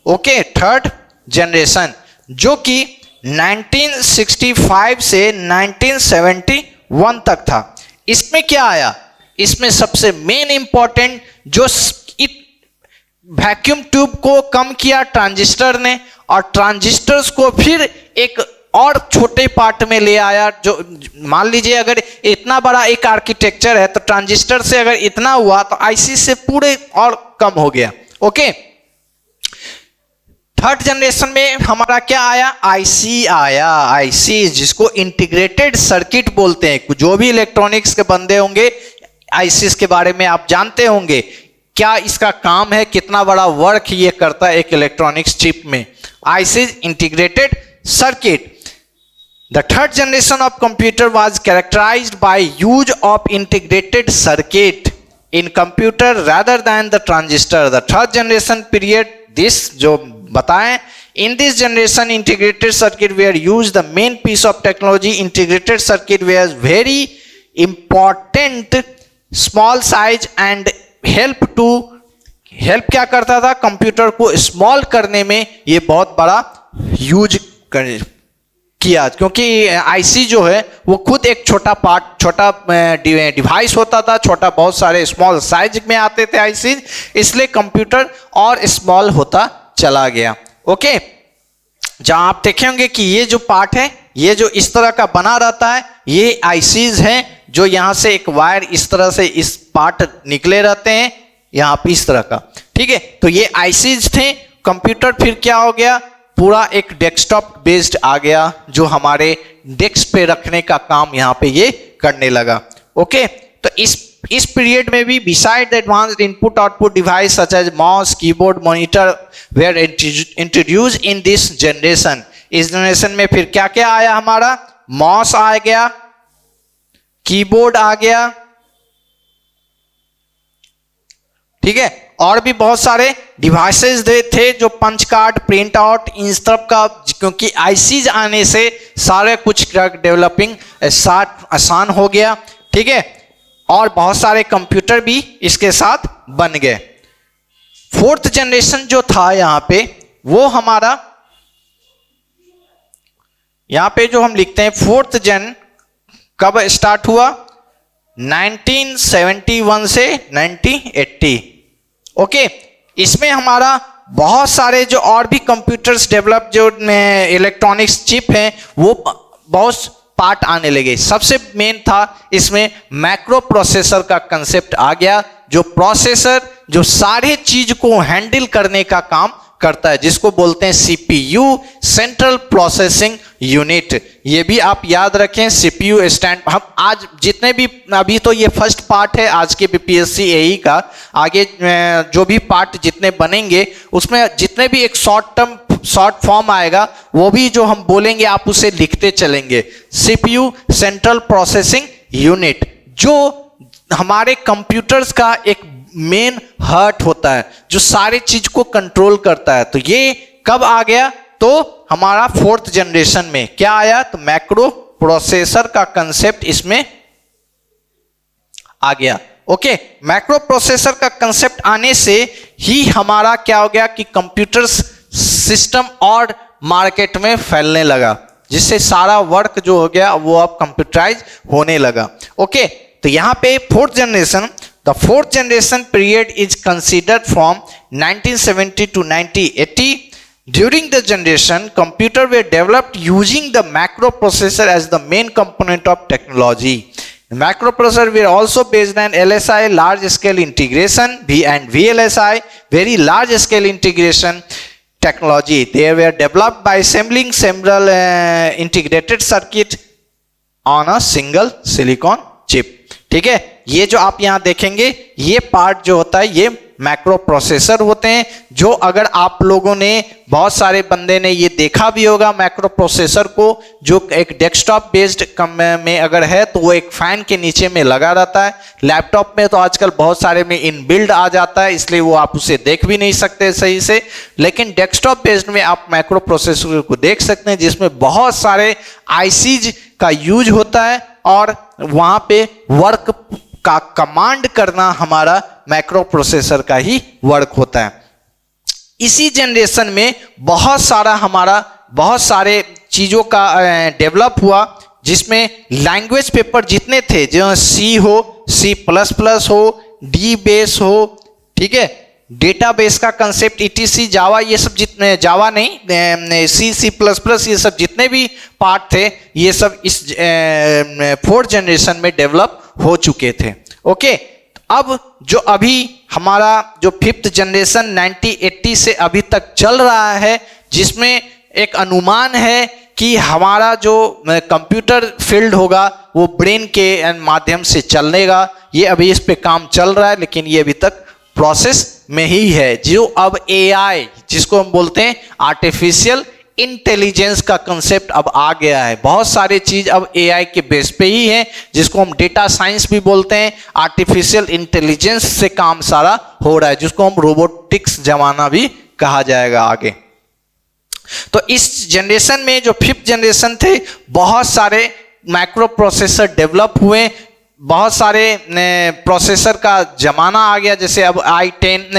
ओके, थर्ड जनरेशन जो कि 1965 से 1971 तक था। इसमें क्या आया, इसमें सबसे मेन इंपॉर्टेंट जो वैक्यूम ट्यूब को कम किया ट्रांजिस्टर ने, और ट्रांजिस्टर्स को फिर एक और छोटे पार्ट में ले आया। जो मान लीजिए अगर इतना बड़ा एक आर्किटेक्चर है तो ट्रांजिस्टर से अगर इतना हुआ तो आईसी से पूरे और कम हो गया। ओके, थर्ड जनरेशन में हमारा क्या आया, आईसी आया। आईसी जिसको इंटीग्रेटेड सर्किट बोलते हैं। जो भी इलेक्ट्रॉनिक्स के बंदे होंगे आईसी के बारे में आप जानते होंगे, क्या इसका काम है, कितना बड़ा वर्क ये करता है एक इलेक्ट्रॉनिक्स चिप में। IC integrated circuit. The third generation of computer was characterized by use of integrated circuit in computer rather than the transistor। The third generation period, this जो बताएं, in this generation integrated circuit were used, the main piece of technology। integrated circuit was very important, small size and help क्या करता था, computer को small करने में ये बहुत बड़ा यूज किया, क्योंकि आईसी जो है वो खुद एक छोटा डिवाइस होता था, छोटा, बहुत सारे स्मॉल साइज में आते थे आईसी, इसलिए कंप्यूटर और स्मॉल होता चला गया। ओके, जहां आप देखेंगे कि ये जो पार्ट है, ये जो इस तरह का बना रहता है, ये आईसीज हैं, जो यहां से एक वायर इस तरह से इस पार्ट निकले रहते हैं यहां पे इस तरह का। ठीक है, तो ये आईसीज थे। कंप्यूटर फिर क्या हो गया, पूरा एक डेस्कटॉप बेस्ड आ गया, जो हमारे डेस्क पे रखने का काम यहाँ पे ये करने लगा। ओके, तो इस पीरियड में भी beside the advanced input output device such as mouse, keyboard, monitor were introduced in this generation. इस जनरेशन में फिर क्या क्या आया, हमारा माउस आ गया, कीबोर्ड आ गया। ठीक है, और भी बहुत सारे डिवाइसेस थे जो पंच कार्ड, प्रिंट आउट, इन सब का, क्योंकि आईसीज आने से सारे कुछ डेवलपिंग आसान हो गया। ठीक है, और बहुत सारे कंप्यूटर भी इसके साथ बन गए। फोर्थ जनरेशन जो था यहां पे, वो हमारा यहां पे जो हम लिखते हैं फोर्थ जन कब स्टार्ट हुआ, 1971 से 1980। ओके, इसमें हमारा बहुत सारे जो और भी कंप्यूटर्स डेवलप, जो इलेक्ट्रॉनिक्स चिप हैं, वो बहुत पार्ट आने लगे। सबसे मेन था इसमें मैक्रो प्रोसेसर का कंसेप्ट आ गया, जो प्रोसेसर जो सारे चीज को हैंडल करने का काम करता है, जिसको बोलते हैं सीपीयू, सेंट्रल प्रोसेसिंग यूनिट। ये भी आप याद रखें, सीपीयू स्टैंड। हम आज जितने भी, अभी तो ये फर्स्ट पार्ट है आज के बीपीएससी एई का, आगे जो भी पार्ट जितने बनेंगे उसमें जितने भी एक शॉर्ट फॉर्म आएगा, वो भी जो हम बोलेंगे आप उसे लिखते चलेंगे। सीपीयू, सेंट्रल प्रोसेसिंग यूनिट, जो हमारे कंप्यूटर्स का एक मेन हार्ट होता है, जो सारे चीज को कंट्रोल करता है। तो ये कब आ गया, तो हमारा फोर्थ जनरेशन में क्या आया, तो मैक्रो प्रोसेसर का कंसेप्ट इसमें आ गया। ओके, मैक्रो प्रोसेसर का कंसेप्ट आने से ही हमारा क्या हो गया कि कंप्यूटर सिस्टम और मार्केट में फैलने लगा, जिससे सारा वर्क जो हो गया वो अब कंप्यूटराइज होने लगा। ओके, तो यहाँ पे fourth generation, the fourth generation period is considered from 1970 to 1980. During the generation, computer were developed using the microprocessor as the main component of technology. Microprocessor were also based on LSI, large scale integration, and VLSI, very large scale integration technology. They were developed by assembling several integrated circuit on a single silicon chip. ठीक है, ये जो आप यहां देखेंगे ये part जो होता है ये मैक्रो प्रोसेसर होते हैं, जो अगर आप लोगों ने बहुत सारे बंदे ने ये देखा भी होगा मैक्रो प्रोसेसर को, जो एक डेस्कटॉप बेस्ड में अगर है तो वो एक फैन के नीचे में लगा रहता है। लैपटॉप में तो आजकल बहुत सारे में इनबिल्ड आ जाता है, इसलिए वो आप उसे देख भी नहीं सकते सही से, लेकिन डेस्कटॉप बेस्ड में आप मैक्रो प्रोसेसर को देख सकते हैं, जिसमें बहुत सारे आईसीज का यूज होता है और वहां पे वर्क का कमांड करना हमारा मैक्रो प्रोसेसर का ही वर्क होता है। इसी जनरेशन में बहुत सारे चीजों का डेवलप हुआ, जिसमें लैंग्वेज पेपर जितने थे, जो सी हो, C++ हो, डी बेस हो, ठीक है, डेटाबेस का कंसेप्ट ETC, जावा, ये सब जितने, जावा नहीं, C++, ये सब जितने भी पार्ट थे ये सब इस फोर्थ जनरेशन में डेवलप हो चुके थे। ओके, अब जो अभी हमारा जो फिफ्थ जनरेशन 1980 से अभी तक चल रहा है, जिसमें एक अनुमान है कि हमारा जो कंप्यूटर फील्ड होगा वो ब्रेन के माध्यम से चलेगा। ये अभी इस पे काम चल रहा है, लेकिन ये अभी तक प्रोसेस में ही है। जो अब AI, जिसको हम बोलते हैं आर्टिफिशियल इंटेलिजेंस का कंसेप्ट अब आ गया है। बहुत सारे चीज अब AI के बेस पे ही है, जिसको हम डेटा साइंस भी बोलते हैं। आर्टिफिशियल इंटेलिजेंस से काम सारा हो रहा है, जिसको हम रोबोटिक्स जमाना भी कहा जाएगा आगे। तो इस जनरेशन में जो फिफ्थ जनरेशन थे, बहुत सारे माइक्रो प्रोसेसर डेवलप हुए, बहुत सारे प्रोसेसर का जमाना आ गया, जैसे अब i10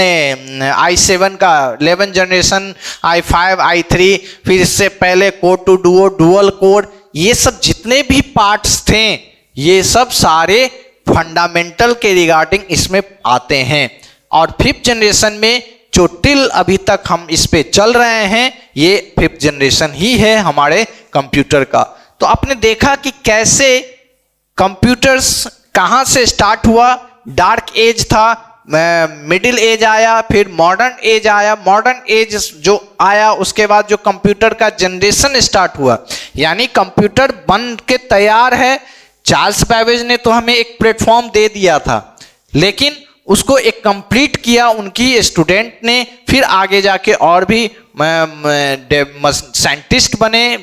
i7 का 11 जनरेशन, i5 i3, फिर इससे पहले core two duo, dual core, ये सब जितने भी पार्ट्स थे ये सब सारे फंडामेंटल के रिगार्डिंग इसमें आते हैं। और फिफ्थ जनरेशन में जो टिल अभी तक हम इस पे चल रहे हैं, ये फिफ्थ जनरेशन ही है हमारे कंप्यूटर का। तो आपने देखा कि कैसे कंप्यूटर्स कहां से स्टार्ट हुआ। डार्क एज था, मिडिल एज आया, फिर मॉडर्न एज आया। मॉडर्न एज जो आया उसके बाद जो कंप्यूटर का जनरेशन स्टार्ट हुआ, यानी कंप्यूटर बन के तैयार है। चार्ल्स बैबेज ने तो हमें एक प्लेटफॉर्म दे दिया था, लेकिन उसको एक कंप्लीट किया उनकी स्टूडेंट ने, फिर आगे जाके और भी साइंटिस्ट बने,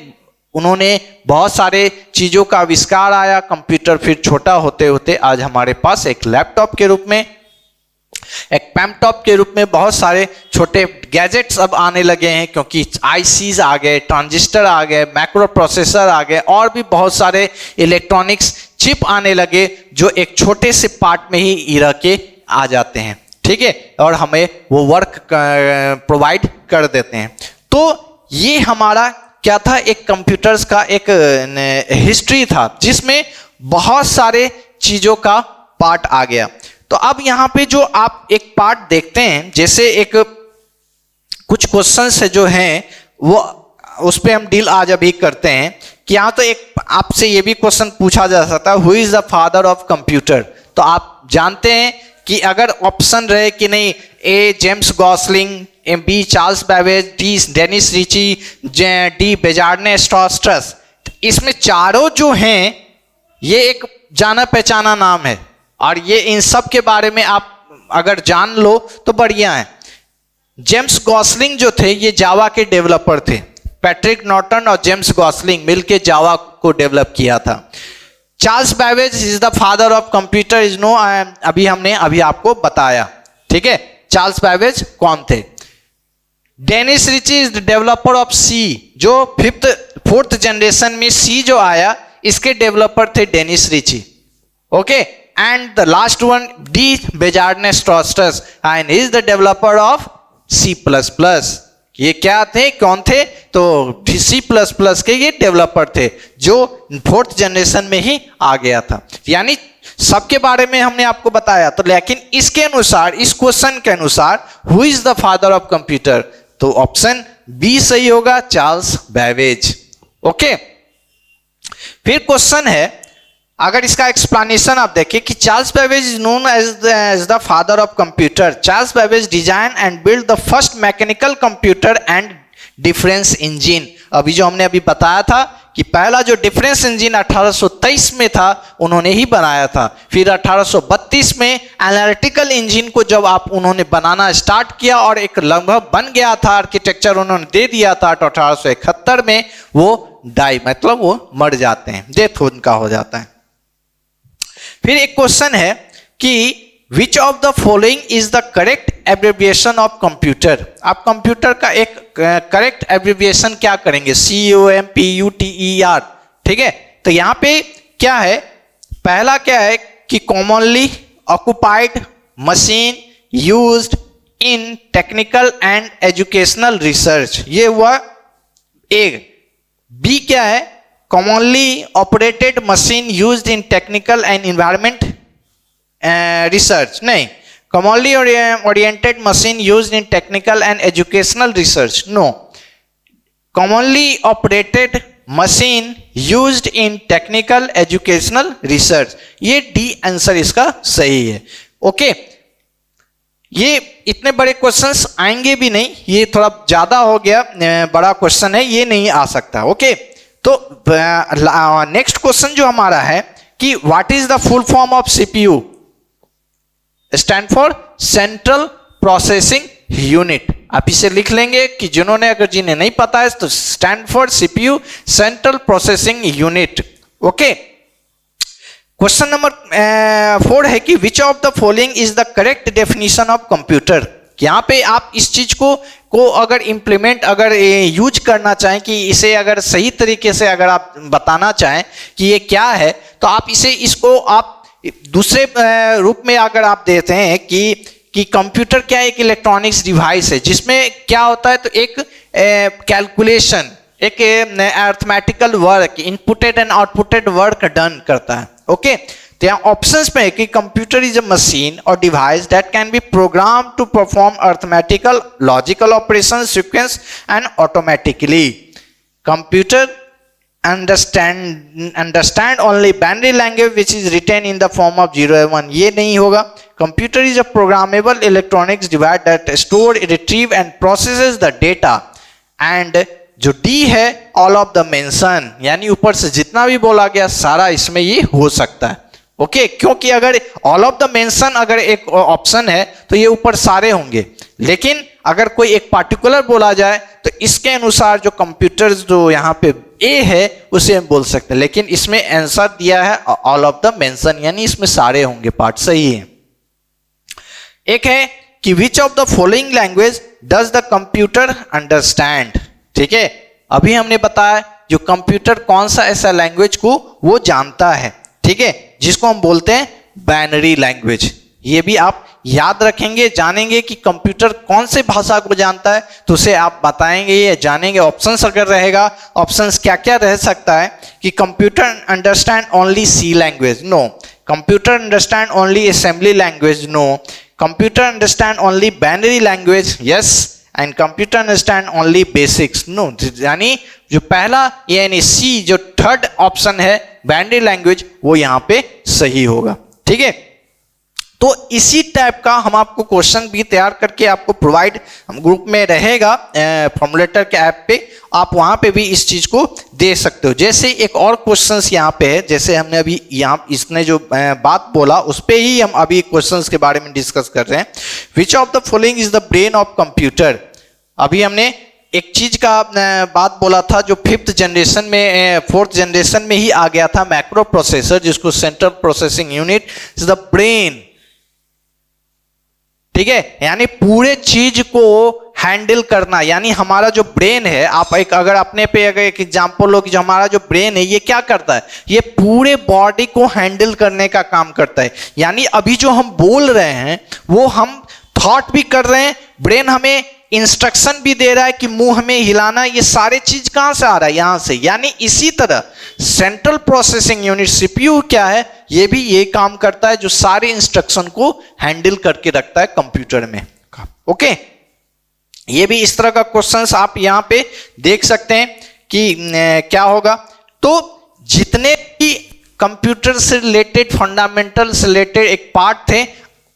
उन्होंने बहुत सारे चीजों का आविष्कार आया। कंप्यूटर फिर छोटा होते होते आज हमारे पास एक लैपटॉप के रूप में, एक पैमटॉप के रूप में बहुत सारे छोटे गैजेट्स अब आने लगे हैं, क्योंकि आईसीज आ गए, ट्रांजिस्टर आ गए, मैक्रो प्रोसेसर आ गए, और भी बहुत सारे इलेक्ट्रॉनिक्स चिप आने लगे, जो एक छोटे से पार्ट में ही रह के आ जाते हैं, ठीक है, और हमें वो वर्क प्रोवाइड कर देते हैं। तो ये हमारा क्या था, एक कंप्यूटर्स का एक हिस्ट्री था, जिसमें बहुत सारे चीजों का पार्ट आ गया। तो अब यहाँ पे जो आप एक पार्ट देखते हैं, जैसे एक कुछ क्वेश्चंस है जो हैं वो उस पे हम डील आज अभी करते हैं कि यहाँ तो एक आपसे ये भी क्वेश्चन पूछा जा सकता है, who is the father of computer. तो आप जानते हैं कि अगर ऑप्शन रहे कि नहीं, A James Gosling, B Charles Babbage, D Dennis Ritchie, D Bjarne Stroustrup, इसमें चारों जो हैं ये एक जाना पहचाना नाम है, और ये इन सब के बारे में आप अगर जान लो तो बढ़िया है। जेम्स गॉसलिंग जो थे ये जावा के डेवलपर थे। पैट्रिक नॉर्टन और जेम्स गॉसलिंग मिलके जावा को डेवलप किया था। Charles Babbage is the father of computer is no, अभी आपको बताया, ठीक है, चार्ल्स बैबेज कौन थे। Dennis Ritchie is the developer of C, जो फोर्थ जनरेशन में सी जो आया इसके डेवलपर थे Dennis Ritchie. Okay, and the last one D. Bejarne-Stostas and is the developer of C++. ये क्या थे, कौन थे? तो C++ के ये डेवलपर थे जो 4th जनरेशन में ही आ गया था। यानी सबके बारे में हमने आपको बताया। तो लेकिन इसके अनुसार, इस क्वेश्चन के अनुसार who is the father of computer, तो ऑप्शन बी सही होगा, चार्ल्स बैबेज। ओके, फिर क्वेश्चन है, अगर इसका एक्सप्लेनेशन आप देखिए कि Charles Babbage is known as the father of computer. Charles Babbage design and build the first mechanical computer and difference engine. अभी जो हमने अभी बताया था कि पहला जो डिफरेंस इंजन 1823 में था उन्होंने ही बनाया था। फिर 1832 में एनालिटिकल इंजन को जब उन्होंने बनाना स्टार्ट किया और एक लगभग बन गया था, आर्किटेक्चर उन्होंने दे दिया था, तो 1871 में वो डाई, मतलब वो मर जाते हैं, डेथ उनका हो जाता है। फिर एक क्वेश्चन है कि which of the following is the correct abbreviation of computer. आप कंप्यूटर का एक करेक्ट एब्रिविएशन क्या करेंगे? COMPUTER। ठीक है, तो यहां पे क्या है, पहला क्या है कि commonly occupied machine used in technical and educational research, ये हुआ एक। बी क्या है, commonly operated machine used in technical and environment research, नहीं, commonly oriented machine used in technical and educational research, no, commonly operated machine used in technical educational research, ये D answer इसका सही है। ओके, ये इतने बड़े क्वेश्चंस आएंगे भी नहीं, ये थोड़ा ज्यादा हो गया, बड़ा क्वेश्चन है, ये नहीं आ सकता। ओके, तो नेक्स्ट क्वेश्चन जो हमारा है कि what is the full form of CPU? Stand for central processing unit. आप इसे लिख लेंगे कि जिन्होंने, अगर जिन्हें नहीं पता है तो stand for CPU, central processing unit. Okay, question number 4 है कि which of the following is the correct definition of computer. यहाँ पे आप इस चीज को अगर इंप्लीमेंट, अगर यूज करना चाहें कि इसे अगर सही तरीके से अगर आप बताना चाहें कि ये क्या है, तो आप इसको आप दूसरे रूप में अगर आप देते हैं कि कंप्यूटर क्या है, एक इलेक्ट्रॉनिक्स डिवाइस है जिसमें क्या होता है, तो एक कैलकुलेशन, एक arithmetical work, inputted and outputted work done करता है। ओके, तो यहाँ ऑप्शंस में है कि कंप्यूटर इज अ मशीन और device that can be program to perform arithmetical logical operation sequence and automatically. Computer understand only binary language which is written in the form of 0 and 1, ये नहीं होगा। Computer is a programmable electronics device that store, retrieve and processes the data, and जो D है all of the mention, यानी ऊपर से जितना भी बोला गया सारा इसमें ये हो सकता है। ओके, क्योंकि अगर ऑल ऑफ द मेंशन अगर एक ऑप्शन है तो ये ऊपर सारे होंगे, लेकिन अगर कोई एक पार्टिकुलर बोला जाए तो इसके अनुसार जो कंप्यूटर जो यहाँ पे ए है उसे हम बोल सकते हैं, लेकिन इसमें आंसर दिया है ऑल ऑफ द मेंशन, यानी इसमें सारे होंगे, पार्ट सही है। एक है कि which of the following language does the computer understand. ठीक है, अभी हमने बताया जो कंप्यूटर कौन सा ऐसा लैंग्वेज को वो जानता है, ठीक है, जिसको हम बोलते हैं बाइनरी लैंग्वेज। ये भी आप याद रखेंगे, जानेंगे कि कंप्यूटर कौन से भाषा को जानता है, तो उसे आप बताएंगे, ये जानेंगे। ऑप्शंस अगर रहेगा, ऑप्शंस क्या क्या रह सकता है कि computer understand only C language, no, computer understand only assembly language, no, computer understand only binary language, yes, and computer understand only basics, no. यानी जो पहला यानी सी, जो थर्ड ऑप्शन है बाइनरी लैंग्वेज, वो यहाँ पे सही होगा। ठीक है, तो इसी टाइप का हम आपको क्वेश्चन भी तैयार करके आपको प्रोवाइड हम ग्रुप में रहेगा फॉर्मुलेटर के ऐप पे, आप वहां पे भी इस चीज को दे सकते हो। जैसे एक और क्वेश्चंस यहाँ पे है, जैसे हमने अभी यहाँ इसने जो बात बोला उस पे ही हम अभी क्वेश्चंस के बारे में डिस्कस कर रहे हैं। Which of the following is the brain of computer. अभी हमने एक चीज का बात बोला था जो 5th जनरेशन में 4th जनरेशन में ही आ गया था, मैक्रो प्रोसेसर, जिसको central processing unit is the brain ठीक है, यानी पूरे चीज को हैंडल करना, यानी हमारा जो ब्रेन है, आप एक अगर अपने पे अगर एक एग्जांपल लो कि जो हमारा जो ब्रेन है ये क्या करता है, ये पूरे बॉडी को हैंडल करने का काम करता है। यानी अभी जो हम बोल रहे हैं वो हम थॉट भी कर रहे हैं, ब्रेन हमें इंस्ट्रक्शन भी दे रहा है कि मुंह हमें हिलाना, ये सारे चीज कहां से आ रहा है, यहां से। यानी इसी तरह सेंट्रल प्रोसेसिंग यूनिट सीपीयू क्या है, ये भी ये काम करता है, जो सारे इंस्ट्रक्शन को हैंडल करके रखता है कंप्यूटर में। ओके, ये भी इस तरह का क्वेश्चंस आप यहां पे देख सकते हैं कि क्या होगा। तो जितने भी कंप्यूटर से रिलेटेड फंडामेंटल से रिलेटेड एक पार्ट थे,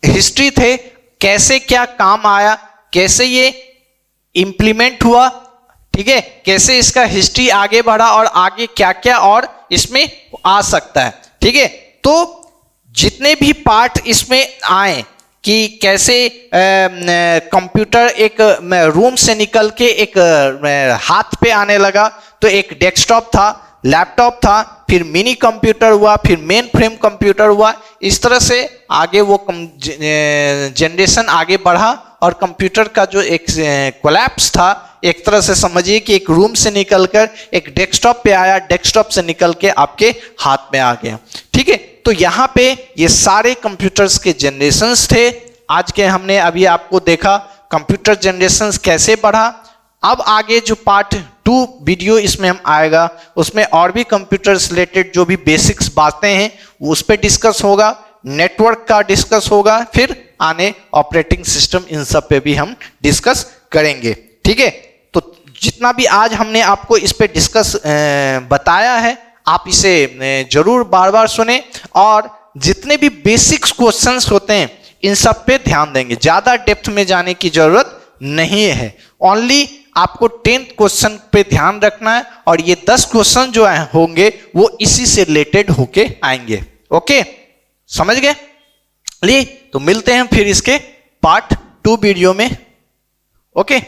हिस्ट्री थे, कैसे क्या काम आया, कैसे ये इंप्लीमेंट हुआ, ठीक है, कैसे इसका हिस्ट्री आगे बढ़ा और आगे क्या क्या और इसमें आ सकता है, ठीक है। तो जितने भी पार्ट इसमें आए कि कैसे कंप्यूटर एक रूम से निकल के एक हाथ पे आने लगा, तो एक डेस्कटॉप था, लैपटॉप था, फिर मिनी कंप्यूटर हुआ, फिर मेन फ्रेम कंप्यूटर हुआ, इस तरह से आगे वो जनरेशन आगे बढ़ा और कंप्यूटर का जो एक कोलैप्स था, एक तरह से समझिए कि एक रूम से निकलकर एक डेस्कटॉप पे आया, डेस्कटॉप से निकल के आपके हाथ में आ गया, ठीक है। तो यहाँ पे ये सारे कंप्यूटर्स के जनरेशंस थे। आज के हमने अभी आपको देखा कंप्यूटर जनरेशंस कैसे बढ़ा। अब आगे जो पार्ट 2 वीडियो इसमें हम आएगा, उसमें और भी कंप्यूटर से रिलेटेड जो भी बेसिक्स बातें हैं वो उस पर डिस्कस होगा, नेटवर्क का डिस्कस होगा, फिर आने ऑपरेटिंग सिस्टम, इन सब पे भी हम डिस्कस करेंगे, ठीक है। तो जितना भी आज हमने आपको इस पे डिस्कस बताया है, आप इसे जरूर बार बार सुने और जितने भी बेसिक्स क्वेश्चंस होते हैं इन सब पे ध्यान देंगे। ज्यादा डेप्थ में जाने की जरूरत नहीं है, ओनली आपको 10th क्वेश्चन पे ध्यान रखना है और ये 10 क्वेश्चन जो होंगे वो इसी से रिलेटेड होके आएंगे। ओके, समझ गए? लिए तो मिलते हैं फिर इसके पार्ट 2 वीडियो में। ओके।